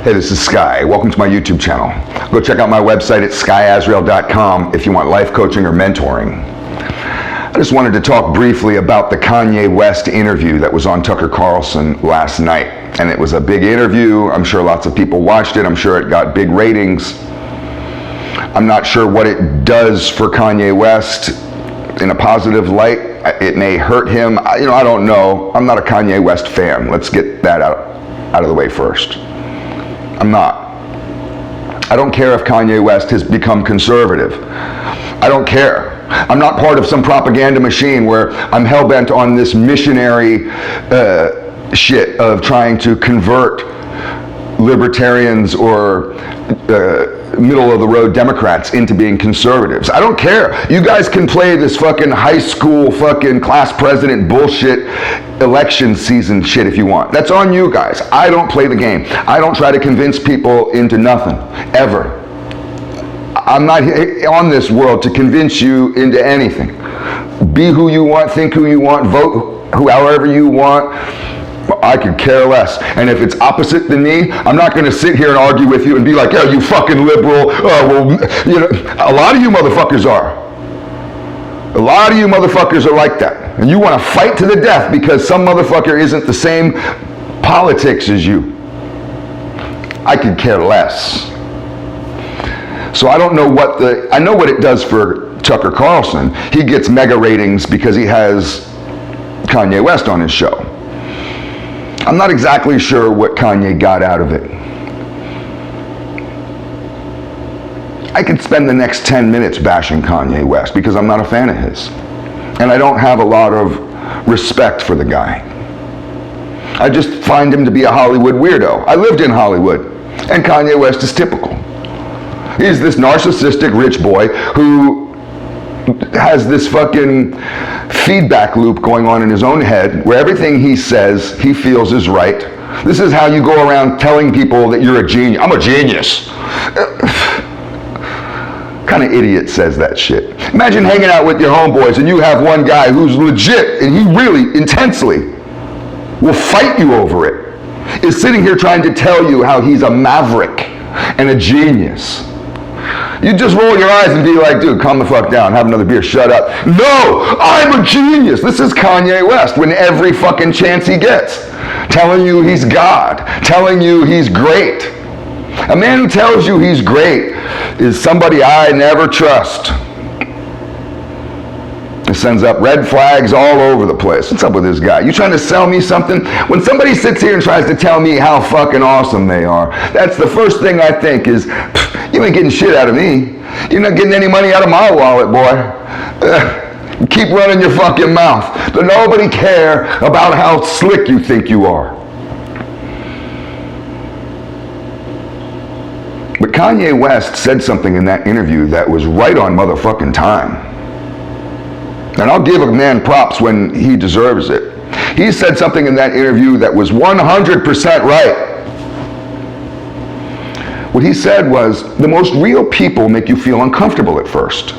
Hey, this is Sky. Welcome to my YouTube channel. Go check out my website at skyazrael.com if you want life coaching or mentoring. I just wanted to talk briefly about the Kanye West interview that was on Tucker Carlson last night. And it was a big interview. I'm sure lots of people watched it. I'm sure it got big ratings. I'm not sure what it does for Kanye West in a positive light. It may hurt him. I don't know. I'm not a Kanye West fan. Let's get that out of the way first. I'm not. I don't care if Kanye West has become conservative. I don't care. I'm not part of some propaganda machine where I'm hell-bent on this missionary shit of trying to convert libertarians or middle-of-the-road Democrats into being conservatives. I don't care. You guys can play this fucking high school fucking class president bullshit election season shit if you want. That's on you guys. I don't play the game. I don't try to convince people into nothing, ever. I'm not on this world to convince you into anything. Be who you want, think who you want, vote however you want. I could care less. And if it's opposite than me, I'm not going to sit here and argue with you and be like, "Oh, you fucking liberal." A lot of you motherfuckers are. A lot of you motherfuckers are like that. And you want to fight to the death because some motherfucker isn't the same politics as you. I could care less. So I don't know I know what it does for Tucker Carlson. He gets mega ratings because he has Kanye West on his show. I'm not exactly sure what Kanye got out of it. I could spend the next 10 minutes bashing Kanye West because I'm not a fan of his. And I don't have a lot of respect for the guy. I just find him to be a Hollywood weirdo. I lived in Hollywood, and Kanye West is typical. He's this narcissistic rich boy who has this fucking feedback loop going on in his own head where everything he says he feels is right. This is how you go around telling people that you're a genius. I'm a genius. What kind of idiot says that shit? Imagine hanging out with your homeboys and you have one guy who's legit and he really intensely will fight you over it, is sitting here trying to tell you how he's a maverick and a genius. You just roll your eyes and be like, "Dude, calm the fuck down, have another beer, shut up." No, I'm a genius. This is Kanye West when every fucking chance he gets, telling you he's God, telling you he's great. A man who tells you he's great is somebody I never trust. It sends up red flags all over the place. What's up with this guy? You trying to sell me something? When somebody sits here and tries to tell me how fucking awesome they are, that's the first thing I think is, you ain't getting shit out of me. You're not getting any money out of my wallet, boy. Keep running your fucking mouth. But nobody care about how slick you think you are. But Kanye West said something in that interview that was right on motherfucking time. And I'll give a man props when he deserves it. He said something in that interview that was 100% right. What he said was, the most real people make you feel uncomfortable at first.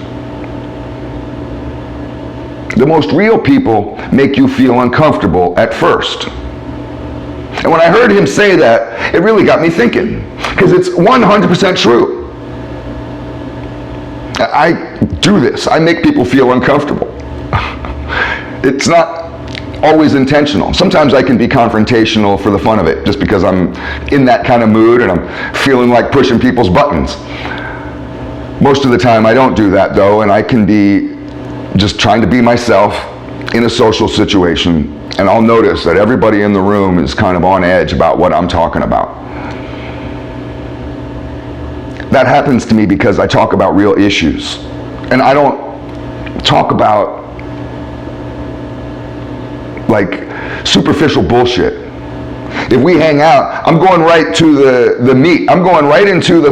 The most real people make you feel uncomfortable at first. And when I heard him say that, it really got me thinking, because it's 100% true. I do this. I make people feel uncomfortable. It's not always intentional. Sometimes I can be confrontational for the fun of it, just because I'm in that kind of mood and I'm feeling like pushing people's buttons. Most of the time I don't do that though, and I can be just trying to be myself in a social situation, and I'll notice that everybody in the room is kind of on edge about what I'm talking about. That happens to me because I talk about real issues, and I don't talk about like superficial bullshit. If we hang out, I'm going right to the meat. I'm going right into the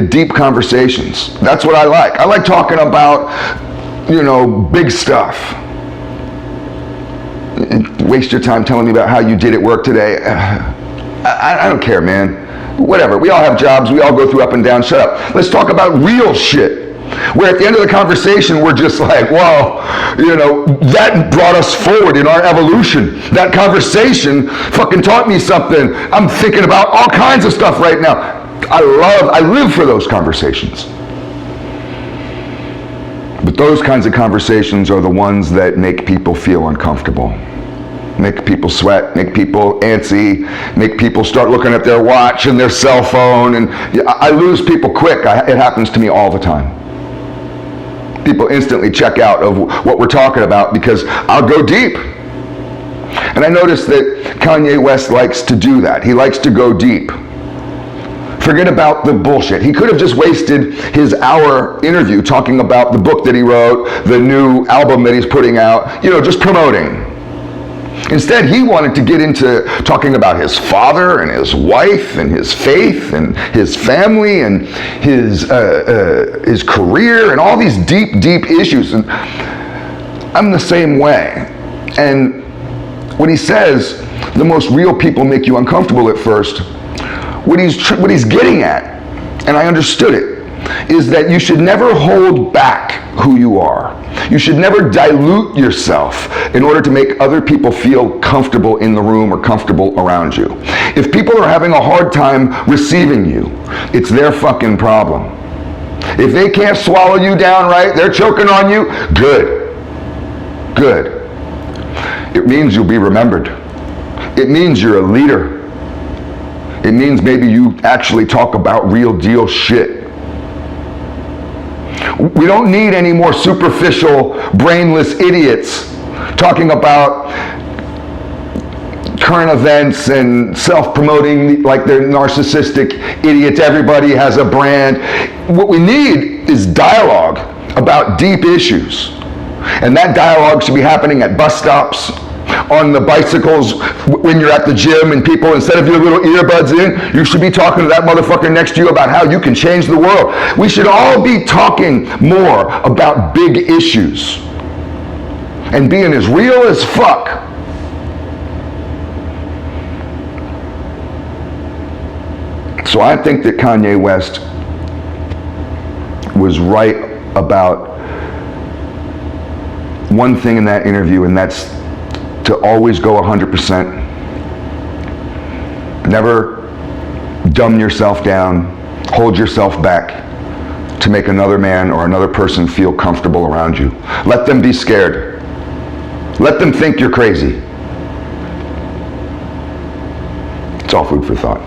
deep conversations. That's what I like. I like talking about, big stuff. Waste your time telling me about how you did at work today. I don't care, man. Whatever. We all have jobs. We all go through up and down. Shut up. Let's talk about real shit. where at the end of the conversation we're just like, well, that brought us forward in our evolution. That conversation fucking taught me something. I'm thinking about all kinds of stuff right now. I live for those conversations. But those kinds of conversations are the ones that make people feel uncomfortable, make people sweat, make people antsy, make people start looking at their watch and their cell phone, and I lose people quick. It happens to me all the time. People instantly check out of what we're talking about because I'll go deep. And I notice that Kanye West likes to do that. He likes to go deep. Forget about the bullshit. He could have just wasted his hour interview talking about the book that he wrote, the new album that he's putting out, just promoting. Instead, he wanted to get into talking about his father and his wife and his faith and his family and his career and all these deep, deep issues. And I'm the same way. And when he says the most real people make you uncomfortable at first, what he's getting at, and I understood it, is that you should never hold back who you are. You should never dilute yourself in order to make other people feel comfortable in the room or comfortable around you. If people are having a hard time receiving you, it's their fucking problem. If they can't swallow you down right, they're choking on you, good. Good. It means you'll be remembered. It means you're a leader. It means maybe you actually talk about real deal shit. We don't need any more superficial, brainless idiots talking about current events and self-promoting like they're narcissistic idiots. Everybody has a brand. What we need is dialogue about deep issues. And that dialogue should be happening at bus stops, on the bicycles, when you're at the gym, and people, instead of your little earbuds in, you should be talking to that motherfucker next to you about how you can change the world. We should all be talking more about big issues and being as real as fuck. So I think that Kanye West was right about one thing in that interview, and that's to always go 100%. Never dumb yourself down, hold yourself back to make another man or another person feel comfortable around you. Let them be scared. Let them think you're crazy. It's all food for thought.